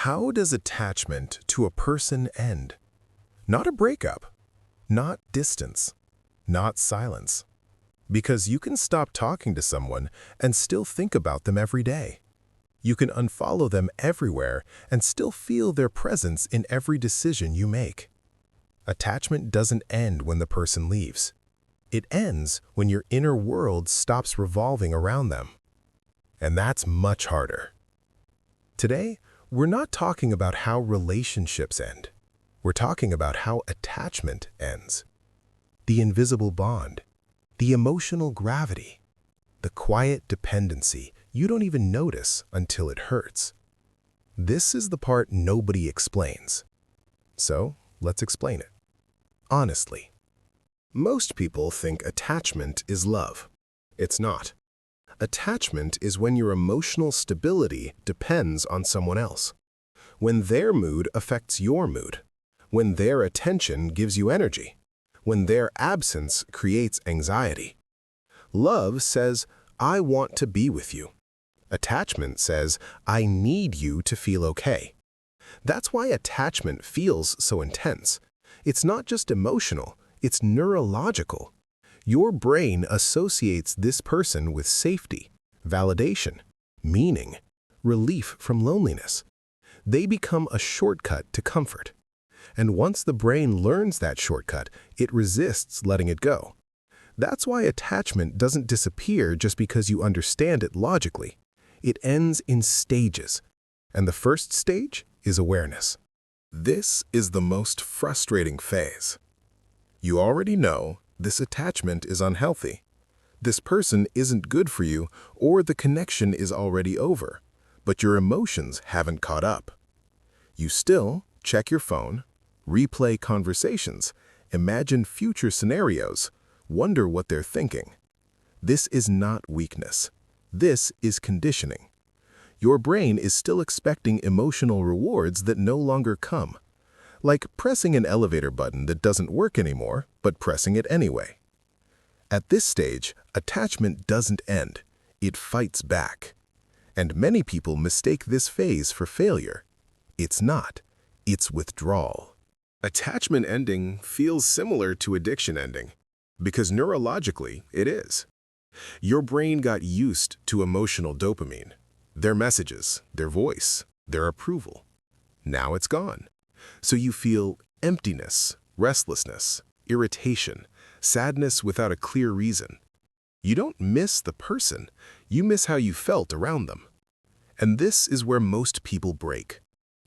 How does attachment to a person end? Not a breakup, not distance, not silence. Because you can stop talking to someone and still think about them every day. You can unfollow them everywhere and still feel their presence in every decision you make. Attachment doesn't end when the person leaves. It ends when your inner world stops revolving around them. And that's much harder. Today, we're not talking about how relationships end. We're talking about how attachment ends. The invisible bond, the emotional gravity, the quiet dependency you don't even notice until it hurts. This is the part nobody explains. So, let's explain it. Honestly, most people think attachment is love. It's not. Attachment is when your emotional stability depends on someone else. When their mood affects your mood. When their attention gives you energy. When their absence creates anxiety. Love says, I want to be with you. Attachment says, I need you to feel okay. That's why attachment feels so intense. It's not just emotional, it's neurological. Your brain associates this person with safety, validation, meaning, relief from loneliness. They become a shortcut to comfort. And once the brain learns that shortcut, it resists letting it go. That's why attachment doesn't disappear just because you understand it logically. It ends in stages. And the first stage is awareness. This is the most frustrating phase. You already know this attachment is unhealthy. This person isn't good for you, or the connection is already over, but your emotions haven't caught up. You still check your phone, replay conversations, imagine future scenarios, wonder what they're thinking. This is not weakness. This is conditioning. Your brain is still expecting emotional rewards that no longer come. Like pressing an elevator button that doesn't work anymore, but pressing it anyway. At this stage, attachment doesn't end. It fights back. And many people mistake this phase for failure. It's not. It's withdrawal. Attachment ending feels similar to addiction ending, because neurologically it is. Your brain got used to emotional dopamine, their messages, their voice, their approval. Now it's gone. So you feel emptiness, restlessness, irritation, sadness without a clear reason. You don't miss the person, you miss how you felt around them. And this is where most people break.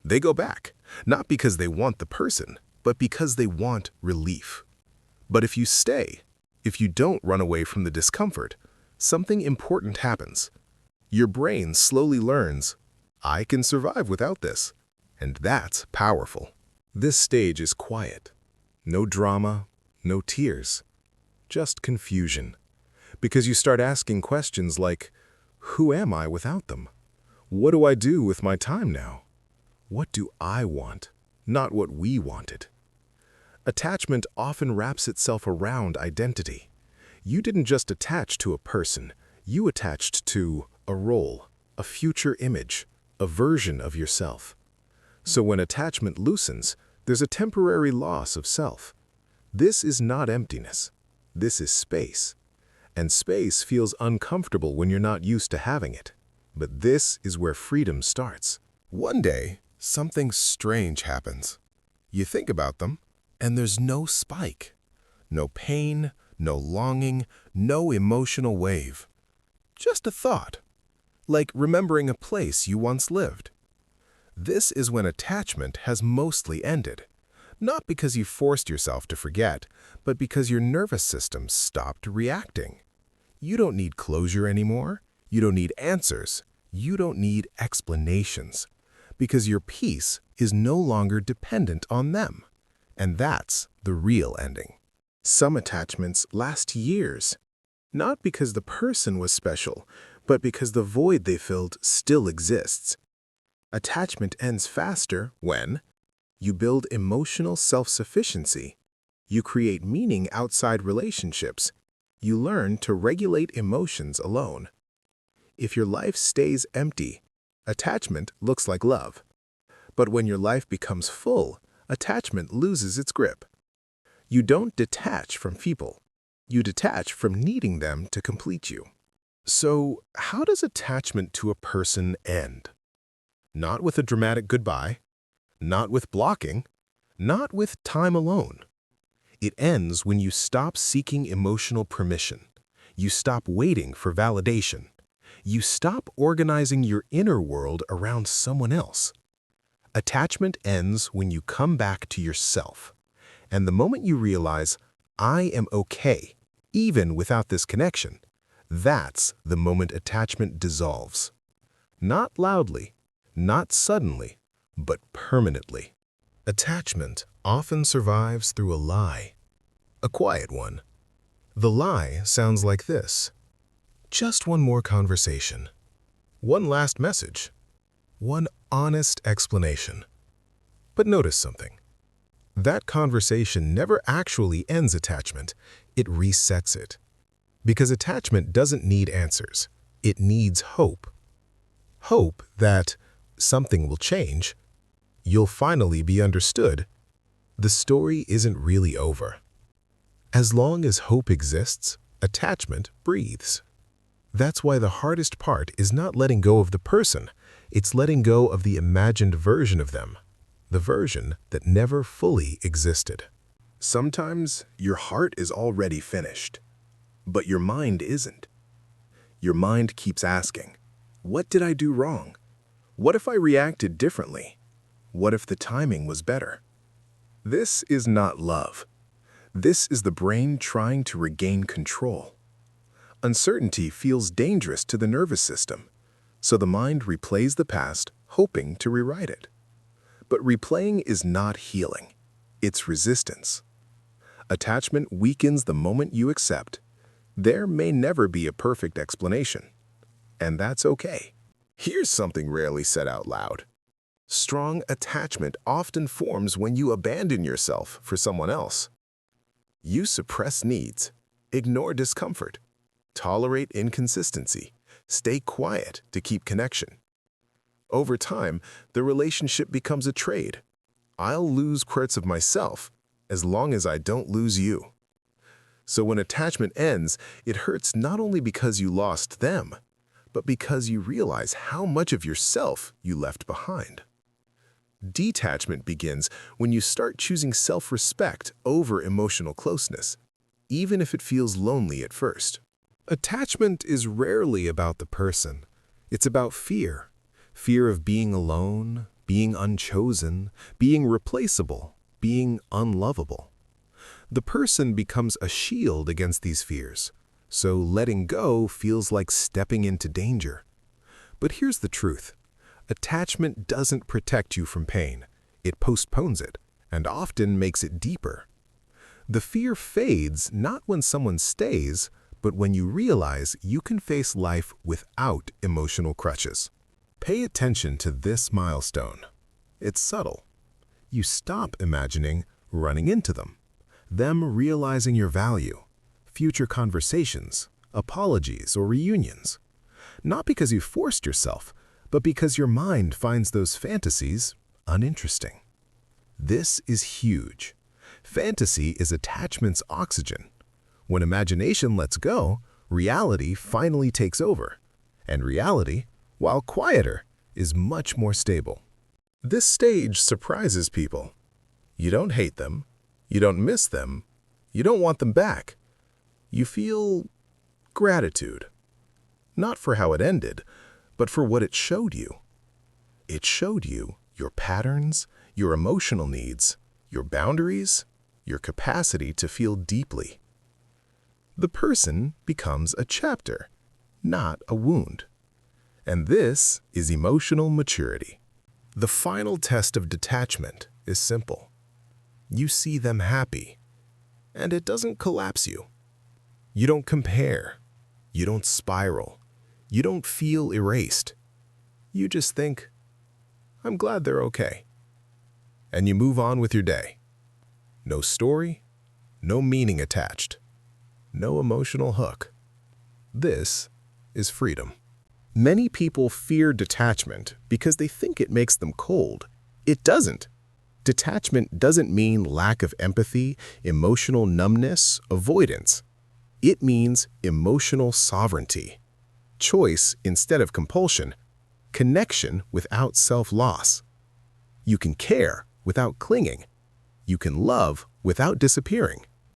They go back, not because they want the person, but because they want relief. But if you stay, if you don't run away from the discomfort, something important happens. Your brain slowly learns, I can survive without this. And that's powerful. This stage is quiet. No drama, no tears. Just confusion. Because you start asking questions like, who am I without them? What do I do with my time now? What do I want, not what we wanted? Attachment often wraps itself around identity. You didn't just attach to a person, you attached to a role, a future image, a version of yourself. So when attachment loosens, there's a temporary loss of self. This is not emptiness. This is space. And space feels uncomfortable when you're not used to having it. But this is where freedom starts. One day, something strange happens. You think about them, and there's no spike. No pain, no longing, no emotional wave. Just a thought. Like remembering a place you once lived. This is when attachment has mostly ended. Not because you forced yourself to forget, but because your nervous system stopped reacting. You don't need closure anymore. You don't need answers. You don't need explanations. Because your peace is no longer dependent on them. And that's the real ending. Some attachments last years. Not because the person was special, but because the void they filled still exists. Attachment ends faster when you build emotional self-sufficiency, you create meaning outside relationships, you learn to regulate emotions alone. If your life stays empty, attachment looks like love. But when your life becomes full, attachment loses its grip. You don't detach from people. You detach from needing them to complete you. So, how does attachment to a person end? Not with a dramatic goodbye, not with blocking, not with time alone. It ends when you stop seeking emotional permission. You stop waiting for validation. You stop organizing your inner world around someone else. Attachment ends when you come back to yourself. And the moment you realize, I am okay, even without this connection, that's the moment attachment dissolves. Not loudly, not suddenly, but permanently. Attachment often survives through a lie, a quiet one. The lie sounds like this: just one more conversation, one last message, one honest explanation. But notice something. That conversation never actually ends attachment, it resets it. Because attachment doesn't need answers, it needs hope. Hope that something will change, you'll finally be understood. The story isn't really over. As long as hope exists, attachment breathes. That's why the hardest part is not letting go of the person, it's letting go of the imagined version of them, the version that never fully existed. Sometimes your heart is already finished, but your mind isn't. Your mind keeps asking, what did I do wrong? What if I reacted differently? What if the timing was better? This is not love. This is the brain trying to regain control. Uncertainty feels dangerous to the nervous system, so the mind replays the past, hoping to rewrite it. But replaying is not healing. It's resistance. Attachment weakens the moment you accept. There may never be a perfect explanation, and that's okay. Here's something rarely said out loud. Strong attachment often forms when you abandon yourself for someone else. You suppress needs, ignore discomfort, tolerate inconsistency, stay quiet to keep connection. Over time, the relationship becomes a trade. I'll lose parts of myself as long as I don't lose you. So when attachment ends, it hurts not only because you lost them, but because you realize how much of yourself you left behind. Detachment begins when you start choosing self-respect over emotional closeness, even if it feels lonely at first. Attachment is rarely about the person. It's about fear. Fear of being alone, being unchosen, being replaceable, being unlovable. The person becomes a shield against these fears, so letting go feels like stepping into danger. But here's the truth. Attachment doesn't protect you from pain. It postpones it, and often makes it deeper. The fear fades not when someone stays, but when you realize you can face life without emotional crutches. Pay attention to this milestone. It's subtle. You stop imagining running into them realizing your value, future conversations, apologies, or reunions. Not because you forced yourself, but because your mind finds those fantasies uninteresting. This is huge. Fantasy is attachment's oxygen. When imagination lets go, reality finally takes over. And reality, while quieter, is much more stable. This stage surprises people. You don't hate them. You don't miss them. You don't want them back. You feel gratitude. Not for how it ended, but for what it showed you. It showed you your patterns, your emotional needs, your boundaries, your capacity to feel deeply. The person becomes a chapter, not a wound. And this is emotional maturity. The final test of detachment is simple. You see them happy, and it doesn't collapse you. You don't compare. You don't spiral. You don't feel erased. You just think, I'm glad they're okay. And you move on with your day. No story, no meaning attached, no emotional hook. This is freedom. Many people fear detachment because they think it makes them cold. It doesn't. Detachment doesn't mean lack of empathy, emotional numbness, avoidance. It means emotional sovereignty, choice instead of compulsion, connection without self-loss. You can care without clinging. You can love without disappearing.